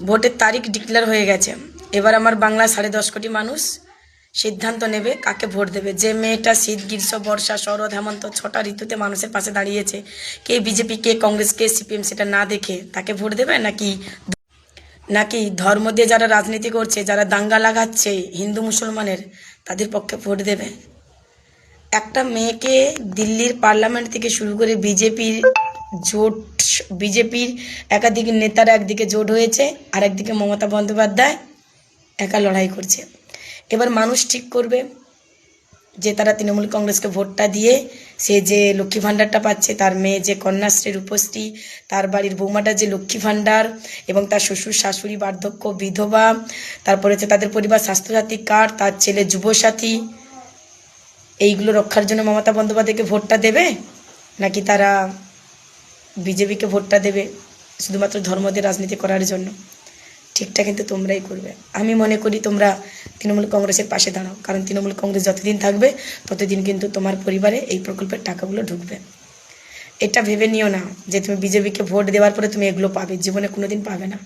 ভোটের তারিখ ডিক্লেয়ার হয়ে গেছে। এবার আমার বাংলা 10.5 কোটি মানুষ সিদ্ধান্ত নেবে কাকে ভোট দেবে। যে মেয়েটা শীত গ্রীষ্ম বর্ষা শরৎ হেমন্ত 6টা ঋতুতে মানুষের পাশে দাঁড়িয়েছে, কে বিজেপি কে কংগ্রেস কে সিপিএম সেটা না দেখে তাকে ভোট দেবে, নাকি নাকি ধর্ম দিয়ে যারা রাজনীতি করছে, যারা দাঙ্গা লাগাচ্ছে হিন্দু মুসলমানের, তাদের পক্ষে ভোট দেবে? একটা মেয়েকে দিল্লির পার্লামেন্ট থেকে শুরু করে জোট বিজেপির একাধিক নেতারা একদিকে জোট হয়েছে, আর একদিকে মমতা বন্দ্যোপাধ্যায় একা লড়াই করছে। এবার মানুষ ঠিক করবে যে তারা তৃণমূল কংগ্রেসকে ভোটটা দিয়ে সে যে লক্ষ্মী ভাণ্ডারটা পাচ্ছে, তার মেয়ে যে কন্যাশ্রী রূপশ্রী, তার বাড়ির বৌমাটা যে লক্ষ্মী ভাণ্ডার, এবং তার শ্বশুর শাশুড়ি বার্ধক্য বিধবা, তারপরে হচ্ছে তাদের পরিবার স্বাস্থ্যসাথী কার্ড, তার ছেলে যুবসাথী, এইগুলো রক্ষার জন্য মমতা বন্দ্যোপাধ্যায়কে ভোটটা দেবে, নাকি তারা বিজেপিকে ভোটটা দেবে শুধুমাত্র ধর্ম দিয়ে রাজনীতি করার জন্য? ঠিকটা কিন্তু তোমরাই করবে। আমি মনে করি তোমরা তৃণমূল কংগ্রেসের পাশে দাঁড়াও, কারণ তৃণমূল কংগ্রেস যতদিন থাকবে ততদিন কিন্তু তোমার পরিবারে এই প্রকল্পের টাকাগুলো ঢুকবে। এটা ভেবে নিও না যে তুমি বিজেপিকে ভোট দেওয়ার পরে তুমি এগুলো পাবে, জীবনে কোনোদিন পাবে না।